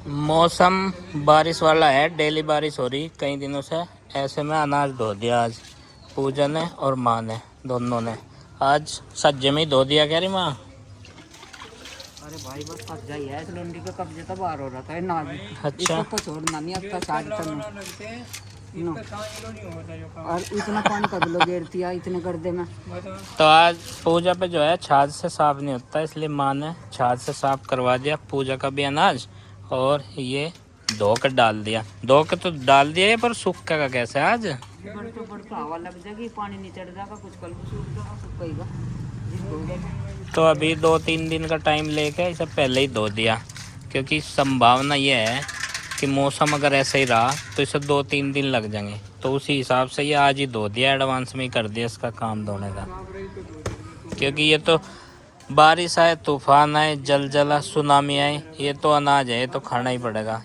मौसम बारिश वाला है, डेली बारिश हो रही कई दिनों से। ऐसे में अनाज धो दिया आज पूजा ने और माँ ने, दोनों ने। आज सज्जे में ही धो दिया। कह रही माँ, अरे भाई बस फंस जाई है, इस लंडी का कब्जे तो बाहर हो रहा था ना भी। अच्छा। इसको तो छोड़ना नहीं आता साथ तो नो। और इतना पानी कब लो गिरती है इतने गर्दे में। तो आज पूजा पे जो है छाछ से साफ नहीं होता, इसलिए माँ ने छाछ से साफ करवा दिया पूजा का भी अनाज। और ये धो कर डाल दिया। धो के तो डाल दिया है, पर सूखेगा कैसे आज? बढ़ते हवा लग जाएगी, पानी नहीं चढ़ जाएगा, कुछ कल सूख जाएगा, सूखेगा जिसको होगा। तो अभी 2-3 दिन का टाइम लेके इसे पहले ही धो दिया, क्योंकि संभावना ये है कि मौसम अगर ऐसे ही रहा तो इसे 2-3 दिन लग जाएंगे। तो उसी हिसाब से ये आज ही धो दिया, एडवांस में ही कर दिया इसका काम धोने का। क्योंकि ये तो बारिश आए, तूफान आए, जलजला, सुनामी आए, ये तो अनाज है, ये तो खाना ही पड़ेगा।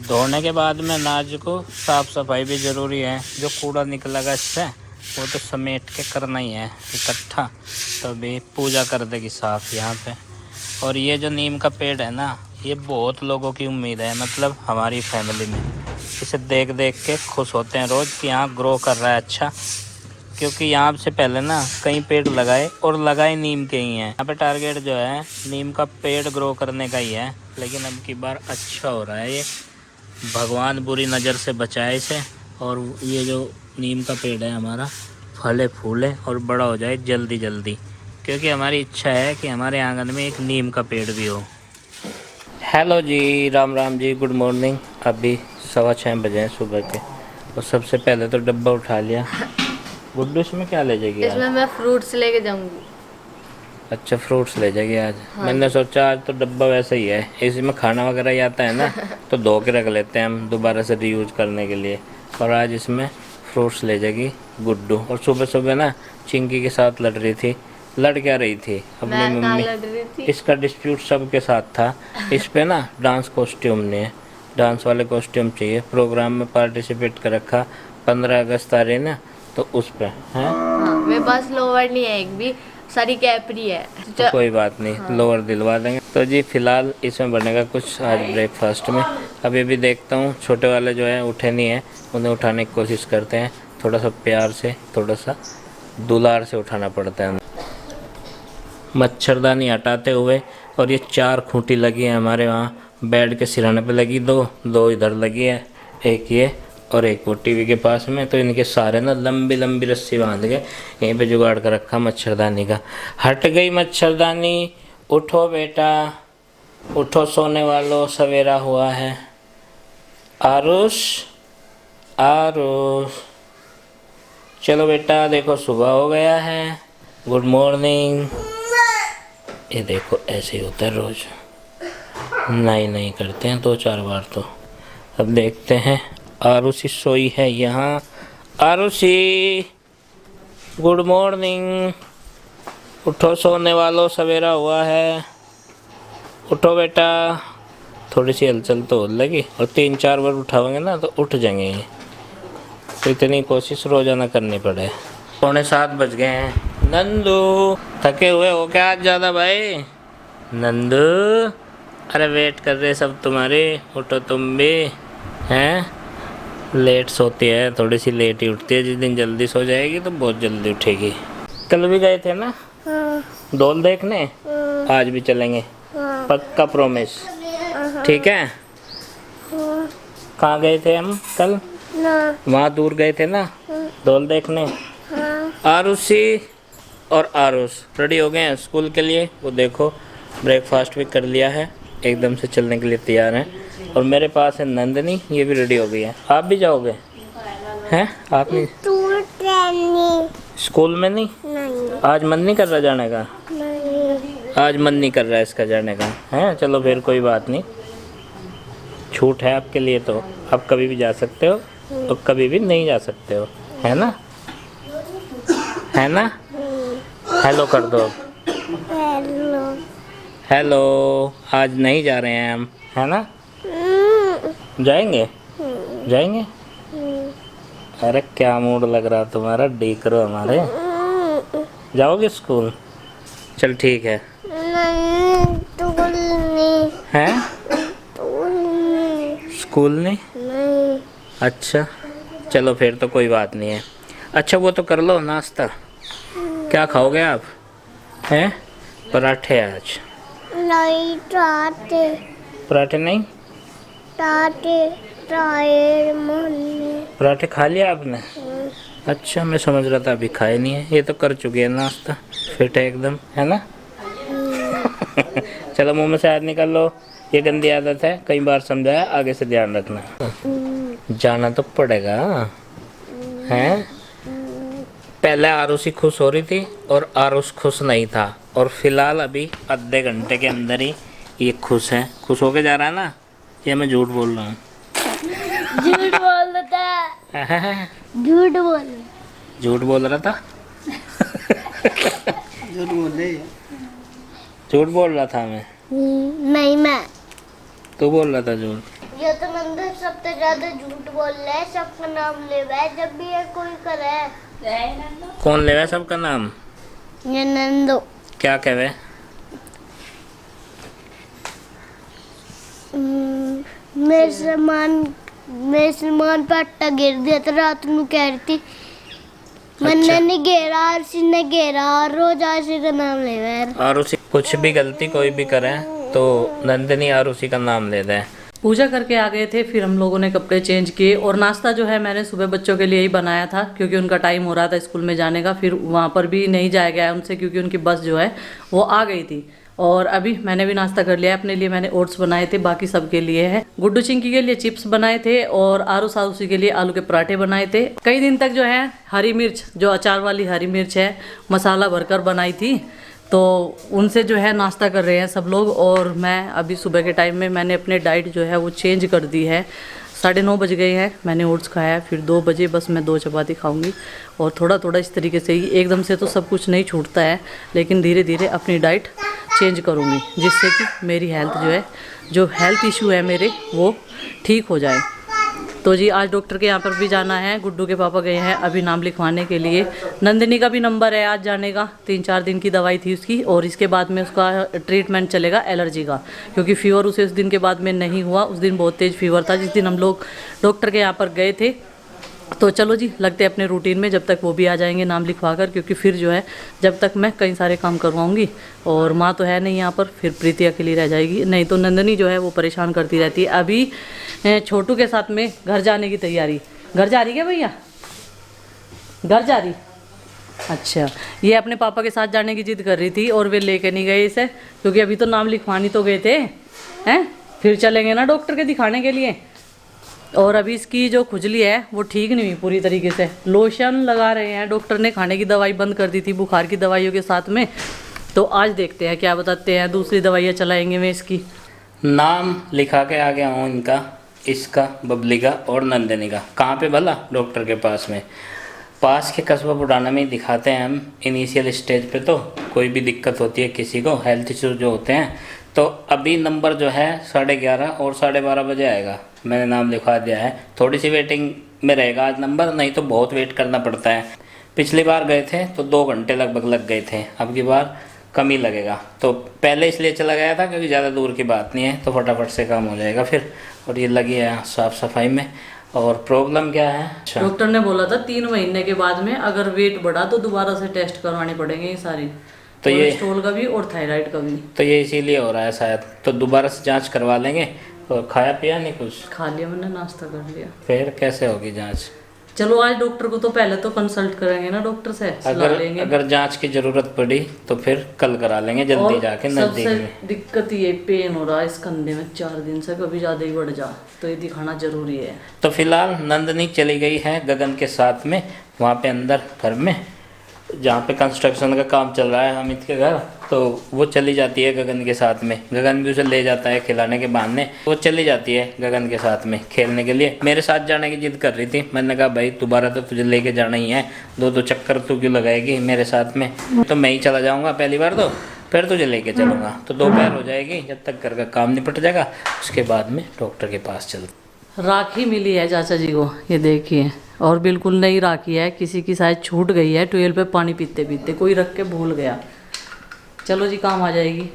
धोने के बाद में अनाज को साफ सफाई भी ज़रूरी है। जो कूड़ा निकलेगा इससे वो तो समेट के करना ही है इकट्ठा, तभी पूजा कर देगी साफ यहाँ पे। और ये जो नीम का पेड़ है ना, ये बहुत लोगों की उम्मीद है, मतलब हमारी फैमिली में। इसे देख देख के खुश होते हैं रोज़ कि यहाँ ग्रो कर रहा है अच्छा। क्योंकि यहाँ से पहले ना कई पेड़ लगाए और लगाए नीम के ही हैं। यहाँ पे टारगेट जो है नीम का पेड़ ग्रो करने का ही है, लेकिन अब की बार अच्छा हो रहा है ये। भगवान बुरी नज़र से बचाए इसे। और ये जो नीम का पेड़ है हमारा फले फूले और बड़ा हो जाए जल्दी जल्दी, क्योंकि हमारी इच्छा है कि हमारे आंगन में एक नीम का पेड़ भी हो। हेलो जी, राम राम जी, गुड मॉर्निंग। अभी 6:15 बजे हैं सुबह के। और सबसे पहले तो डब्बा उठा लिया। गुड्डू इसमें क्या ले जाएगी? इसमें मैं फ्रूट्स लेके जाऊंगी। अच्छा, फ्रूट्स ले जाएगी आज। हाँ। मैंने सोचा आज तो डब्बा वैसे ही है, इसमें खाना वगैरह ही आता है ना तो धो के रख लेते हैं हम दोबारा से रीयूज करने के लिए। और आज इसमें फ्रूट्स ले जाएगी गुड्डू। और सुबह सुबह ना चिंकी के साथ लड़ रही थी। लड़ क्या रही थी? अपनी मैं कहाँ मम्मी। लड़ रही थी? इसका डिस्प्यूट सबके साथ था। इस पे ना डांस कॉस्ट्यूम नहीं है, डांस वाले कॉस्ट्यूम चाहिए। प्रोग्राम में पार्टिसिपेट कर रखा 15 अगस्त आ रही ना, तो उस पे है। हाँ, मेरे पास लोअर नहीं है एक भी, सारी कैपरी है। तो कोई बात नहीं, हाँ। लोअर दिलवा देंगे। तो जी फिलहाल इसमें बनेगा कुछ आज ब्रेकफास्ट में। अभी भी देखता हूँ, छोटे वाले जो है उठे नहीं है, उन्हें उठाने की कोशिश करते हैं। थोड़ा सा प्यार से, थोड़ा सा दुलार से उठाना पड़ता है। मच्छरदानी हटाते हुए, और ये 4 खूंटी लगी है हमारे वहाँ बेड के सिरहाने पे लगी, दो इधर लगी है, एक ये और एक वो टीवी के पास में। तो इनके सारे ना लंबी लंबी रस्सी बांध के यहीं पे जुगाड़ कर रखा मच्छरदानी का। हट गई मच्छरदानी, उठो बेटा, उठो सोने वालों, सवेरा हुआ है। आरुष, आरुष, चलो बेटा, देखो सुबह हो गया है, गुड मॉर्निंग। ये देखो ऐसे ही होता है रोज, नहीं करते हैं 2-4 बार तो। अब देखते हैं। आरुषि सोई है यहाँ। आरुषि, गुड मॉर्निंग, उठो सोने वालों, सवेरा हुआ है, उठो बेटा। थोड़ी सी हलचल तो हो लगी, और 3-4 बार उठाओगे ना तो उठ जाएंगे ये। तो इतनी कोशिश रोजाना करनी पड़े। 6:45 बज गए हैं। नंदू, थके हुए हो क्या आज ज़्यादा भाई? नंदू, अरे वेट कर रहे सब तुम्हारे, उठो तुम भी। हैं, लेट सोती है, थोड़ी सी लेट ही उठती है। जिस दिन जल्दी सो जाएगी तो बहुत जल्दी उठेगी। कल भी गए थे ना डॉल देखने, आज भी चलेंगे, पक्का प्रॉमिस, ठीक है? कहाँ गए थे हम कल? वहाँ दूर गए थे ना डॉल देखने। आरुषि और आरुष रेडी हो गए हैं स्कूल के लिए। वो देखो ब्रेकफास्ट भी कर लिया है, एकदम से चलने के लिए तैयार हैं। और मेरे पास है नंदनी, ये भी रेडी हो गई है। आप भी जाओगे? हैं? आप नहीं? स्कूल में नहीं? आज मन नहीं कर रहा जाने का? आज मन नहीं कर रहा है इसका जाने का, है? चलो फिर कोई बात नहीं, छूट है आपके लिए। तो आप कभी भी जा सकते हो और कभी भी नहीं जा सकते हो, है ना? है ना? हेलो कर दो। हेलो, आज नहीं जा रहे हैं हम, है ना? जाएंगे? जाएंगे? अरे क्या मूड लग रहा तुम्हारा, डी करो हमारे। जाओगे स्कूल? चल ठीक है। हैं? स्कूल नहीं? नहीं। अच्छा चलो फिर तो कोई बात नहीं है। अच्छा वो तो कर लो नाश्ता। क्या खाओगे आप? हैं? पराठे आज? नहीं टाटे पराठे नहीं? टाटे टायर मोने। पराठे खा लिया आपने? अच्छा मैं समझ रहा था अभी खाए नहीं है। ये तो कर चुके हैं नाश्ता, फिट है एकदम, है ना? चलो मुंह में से हाथ निकाल लो, ये गंदी आदत है, कई बार समझाया, आगे से ध्यान रखना। जाना तो पड़ेगा हैं? पहले आरुषि खुश हो रही थी और आरुष खुश नहीं था, और फिलहाल अभी आधे घंटे के अंदर ही ये खुश है। खुश होके जा रहा है ना? ये मैं झूठ बोल रहा हूँ? झूठ बोल रहा था। झूठ बोल रहा था। झूठ बोले। झूठ बोल रहा था मैं? नहीं मैं। तू बोल रहा था झूठ? ये तो नंदू सबसे ज्यादा झूठ बोल रहा है, सबका नाम ले रहा है जब भी ये कोई करे। कौन ले रहा सबका नाम? ये नंदू। क्या कहे? मेरे सामान पे आटा गिर दिया था, रात में कह रही थी मैंने नहीं घेरा, आरसी ने घेरा, और रोज आरसी का नाम ले रहा है। आरुषि कुछ भी गलती कोई भी करे तो नंदिनी आरुषि का नाम ले दे। पूजा करके आ गए थे, फिर हम लोगों ने कपड़े चेंज किए, और नाश्ता जो है मैंने सुबह बच्चों के लिए ही बनाया था क्योंकि उनका टाइम हो रहा था स्कूल में जाने का। फिर वहाँ पर भी नहीं जाया गया उनसे क्योंकि उनकी बस जो है वो आ गई थी। और अभी मैंने भी नाश्ता कर लिया है। अपने लिए मैंने ओट्स बनाए थे, बाकी सबके लिए है। गुड्डू चिंकी के लिए चिप्स बनाए थे और आरुषि के लिए आलू के पराठे बनाए थे। कई दिन तक जो है हरी मिर्च, जो अचार वाली हरी मिर्च है, मसाला भरकर बनाई थी, तो उनसे जो है नाश्ता कर रहे हैं सब लोग। और मैं अभी सुबह के टाइम में मैंने अपने डाइट जो है वो चेंज कर दी है। 9:30 बज गए हैं, मैंने ओट्स खाया, फिर 2 बजे बस मैं 2 चपाती खाऊंगी। और थोड़ा थोड़ा इस तरीके से ही, एकदम से तो सब कुछ नहीं छूटता है, लेकिन धीरे धीरे अपनी डाइट चेंज करूंगी जिससे कि मेरी हेल्थ जो है, जो हेल्थ इशू है मेरे, वो ठीक हो जाए। तो जी आज डॉक्टर के यहाँ पर भी जाना है। गुड्डू के पापा गए हैं अभी नाम लिखवाने के लिए। नंदिनी का भी नंबर है आज जाने का, 3-4 दिन की दवाई थी उसकी, और इसके बाद में उसका ट्रीटमेंट चलेगा एलर्जी का, क्योंकि फीवर उसे उस दिन के बाद में नहीं हुआ। उस दिन बहुत तेज़ फीवर था जिस दिन हम लोग डॉक्टर के यहाँ पर गए थे। तो चलो जी लगते हैं अपने रूटीन में, जब तक वो भी आ जाएंगे नाम लिखवा कर, क्योंकि फिर जो है जब तक मैं कई सारे काम करवाऊंगी, और माँ तो है नहीं यहाँ पर, फिर प्रीति अकेली रह जाएगी। नहीं तो नंदनी जो है वो परेशान करती रहती है। अभी छोटू के साथ में घर जाने की तैयारी। घर जा रही क्या भैया? घर जा रही? अच्छा, ये अपने पापा के साथ जाने की जिद कर रही थी और वे लेके नहीं गए इसे, क्योंकि अभी तो नाम लिखवानी तो गए थे हैं, फिर चलेंगे ना डॉक्टर के दिखाने के लिए। और अभी इसकी जो खुजली है वो ठीक नहीं हुई पूरी तरीके से। लोशन लगा रहे हैं, डॉक्टर ने खाने की दवाई बंद कर दी थी बुखार की दवाइयों के साथ में। तो आज देखते हैं क्या बताते हैं, दूसरी दवाइयाँ चलाएंगे मैं इसकी। नाम लिखा के आ गया हूँ इनका, इसका, बबली का और नंदिनी का। कहाँ पे भला? डॉक्टर के पास में, पास के कस्बा बुढ़ाना में ही दिखाते हैं हम। इनिशियल स्टेज पे तो कोई भी दिक्कत होती है किसी को, हेल्थ इशू जो होते हैं, तो अभी नंबर जो है 11:30 और 12:30 बजे आएगा। मैंने नाम लिखवा दिया है। थोड़ी सी वेटिंग में रहेगा आज नंबर, नहीं तो बहुत वेट करना पड़ता है। पिछली बार गए थे तो 2 घंटे लगभग लग गए थे, अब की बार कम ही लगेगा। तो पहले इसलिए चला गया था क्योंकि ज़्यादा दूर की बात नहीं है, तो फटाफट से काम हो जाएगा फिर। और ये लगी है साफ़ सफाई में। और प्रॉब्लम क्या है? अच्छा, डॉक्टर ने बोला था 3 महीने के बाद में अगर वेट बढ़ा तो दोबारा से टेस्ट करवाने पड़ेंगे ये सारी, तो ये कोलेस्ट्रॉल का भी और थायराइड का भी। तो ये इसीलिए हो रहा है शायद, तो दोबारा से जांच करवा लेंगे। और खाया पिया नहीं कुछ? खा लिया मैंने, नाश्ता कर लिया। फिर कैसे होगी जांच? चलो आज डॉक्टर को तो पहले तो कंसल्ट करेंगे ना डॉक्टर से, सलाह लेंगे। अगर जांच की जरूरत पड़ी तो फिर कल करा लेंगे जल्दी जाके नजदीक में। सबसे दिक्कत ये पेन हो रहा है इस कंधे में 4 दिन से, कभी ज़्यादा ही बढ़ जा, तो ये दिखाना जरूरी है। तो फिलहाल नंदनी चली गई है गगन के साथ में, वहाँ पे अंदर घर में जहाँ पे कंस्ट्रक्शन का काम चल रहा है अमित के घर, तो वो चली जाती है गगन के साथ में। गगन भी उसे ले जाता है खिलाने के बहाने, वो चली जाती है गगन के साथ में खेलने के लिए। मेरे साथ जाने की जिद कर रही थी, मैंने कहा भाई दोबारा तो तुझे लेके जाना ही है, 2 चक्कर तू क्यों लगाएगी मेरे साथ में, तो मैं ही चला जाऊँगा पहली बार, तो फिर तुझे लेके चलूँगा, तो दोपहर हो जाएगी, जब तक घर का काम निपट जाएगा उसके बाद में डॉक्टर के पास चल। राखी मिली है चाचा जी को, ये देखिए, और बिल्कुल नई राखी है, किसी की शायद छूट गई है ट्यूबवेल पे पानी पीते पीते, कोई रख के भूल गया। चलो जी काम आ जाएगी।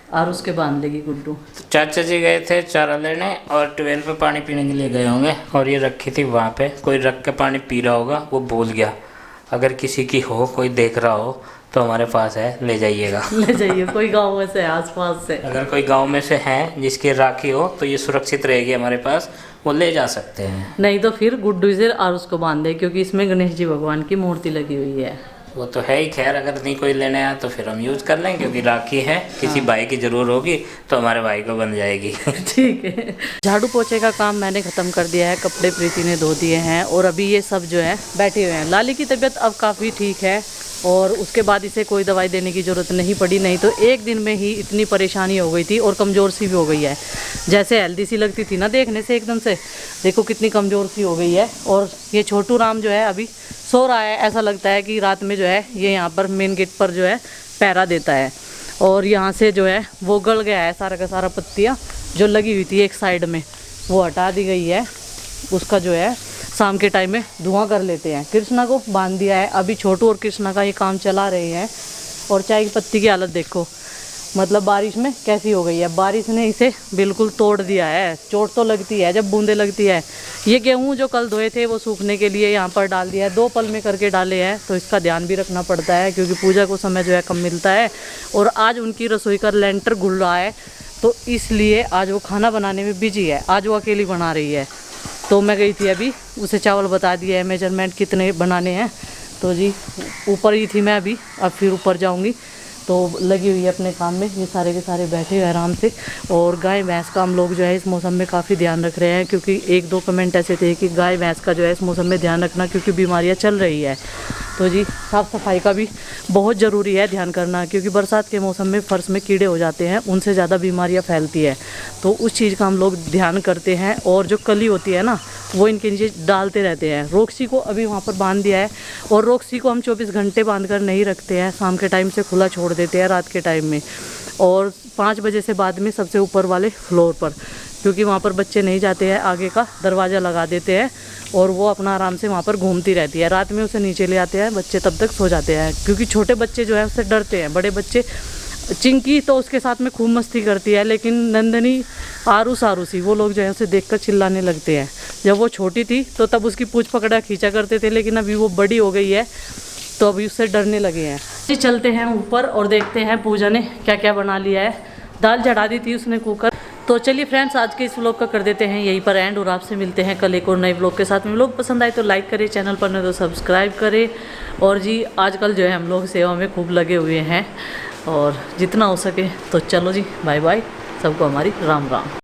और उसके बांध लेगी गुड्डू। तो चाचा जी गए थे चारा लेने और ट्यूबवेल पे पानी पीने के लिए गए होंगे और ये रखी थी वहाँ पे। कोई रख के पानी पी रहा होगा, वो भूल गया। अगर किसी की हो, कोई देख रहा हो तो हमारे पास है, ले जाइएगा। ले जाइए, कोई गाँव में से आसपास से अगर कोई गांव में से है जिसकी राखी हो तो ये सुरक्षित रहेगी हमारे पास, वो ले जा सकते हैं। नहीं तो फिर गुड्डू से और उसको बांध दे, क्योंकि इसमें गणेश जी भगवान की मूर्ति लगी हुई है। वो तो है ही। खैर अगर नहीं कोई लेने आया तो फिर हम यूज़ कर लेंगे, क्योंकि राखी है। किसी भाई की ज़रूर होगी तो हमारे भाई को बन जाएगी। ठीक है। झाड़ू पोछे का काम मैंने ख़त्म कर दिया है, कपड़े प्रीति ने धो दिए हैं और अभी ये सब जो है बैठे हुए हैं। लाली की तबीयत अब काफ़ी ठीक है और उसके बाद इसे कोई दवाई देने की ज़रूरत नहीं पड़ी, नहीं तो एक दिन में ही इतनी परेशानी हो गई थी और कमज़ोर सी भी हो गई है। जैसे हेल्दी सी लगती थी ना देखने से, एकदम से देखो कितनी कमज़ोर सी हो गई है। और ये छोटू राम जो है अभी सो रहा है, ऐसा लगता है कि रात में जो है ये यहाँ पर मेन गेट पर जो है पहरा देता है। और यहाँ से जो है वो गल गया है सारा का सारा, पत्तियाँ जो लगी हुई थी एक साइड में वो हटा दी गई है। उसका जो है शाम के टाइम में धुआं कर लेते हैं। कृष्णा को बांध दिया है, अभी छोटू और कृष्णा का ये काम चला रहे हैं। और चाय की पत्ती की हालत देखो, मतलब बारिश में कैसी हो गई है। बारिश ने इसे बिल्कुल तोड़ दिया है। चोट तो लगती है जब बूंदे लगती है। ये गेहूँ जो कल धोए थे वो सूखने के लिए यहाँ पर डाल दिया है, 2 पल में करके डाले हैं, तो इसका ध्यान भी रखना पड़ता है क्योंकि पूजा को समय जो है कम मिलता है। और आज उनकी रसोई का लेंटर घुल रहा है, तो इसलिए आज वो खाना बनाने में बिजी है। आज वो अकेली बना रही है। तो मैं गई थी अभी, उसे चावल बता दिया है मेजरमेंट कितने बनाने हैं। तो जी ऊपर ही थी मैं अभी, अब फिर ऊपर जाऊंगी। तो लगी हुई है अपने काम में, ये सारे के सारे बैठे हुए आराम से। और गाय भैंस का हम लोग जो है इस मौसम में काफ़ी ध्यान रख रहे हैं, क्योंकि 1-2 कमेंट ऐसे थे कि गाय भैंस का जो है इस मौसम में ध्यान रखना क्योंकि बीमारियां चल रही है। तो जी साफ़ सफाई का भी बहुत ज़रूरी है ध्यान करना, क्योंकि बरसात के मौसम में फर्श में कीड़े हो जाते हैं, उनसे ज़्यादा बीमारियां फैलती है। तो उस चीज़ का हम लोग ध्यान करते हैं। और जो कली होती है ना वो इनके नीचे डालते रहते हैं। रोक्सी को अभी वहाँ पर बांध दिया है, और रोक्सी को हम 24 घंटे बांध कर नहीं रखते हैं, शाम के टाइम से खुला छोड़ देते हैं रात के टाइम में। और 5 बजे से बाद में सबसे ऊपर वाले फ्लोर पर, क्योंकि वहाँ पर बच्चे नहीं जाते हैं, आगे का दरवाज़ा लगा देते हैं और वो अपना आराम से वहाँ पर घूमती रहती है। रात में उसे नीचे ले आते हैं, बच्चे तब तक सो जाते हैं, क्योंकि छोटे बच्चे जो है उससे डरते हैं। बड़े बच्चे, चिंकी तो उसके साथ में खूब मस्ती करती है, लेकिन नंदनी, आरूस आरूसी वो लोग जो है उसे देखकर चिल्लाने लगते हैं। जब वो छोटी थी तो तब उसकी पूंछ पकड़ा खींचा करते थे, लेकिन अभी वो बड़ी हो गई है तो अभी उससे डरने लगे हैं। जी चलते हैं ऊपर और देखते हैं पूजा ने क्या क्या बना लिया है। दाल चढ़ा दी थी उसने कुकर। तो चलिए फ्रेंड्स, आज के इस व्लॉग का कर देते हैं यहीं पर एंड, और आपसे मिलते हैं कल एक और नए व्लॉग के साथ में। व्लॉग पसंद आए तो लाइक करें, चैनल पर नहीं तो सब्सक्राइब करें। और जी आजकल जो है हम लोग सेवा में खूब लगे हुए हैं, और जितना हो सके तो चलो जी, बाय बाय सबको, हमारी राम राम।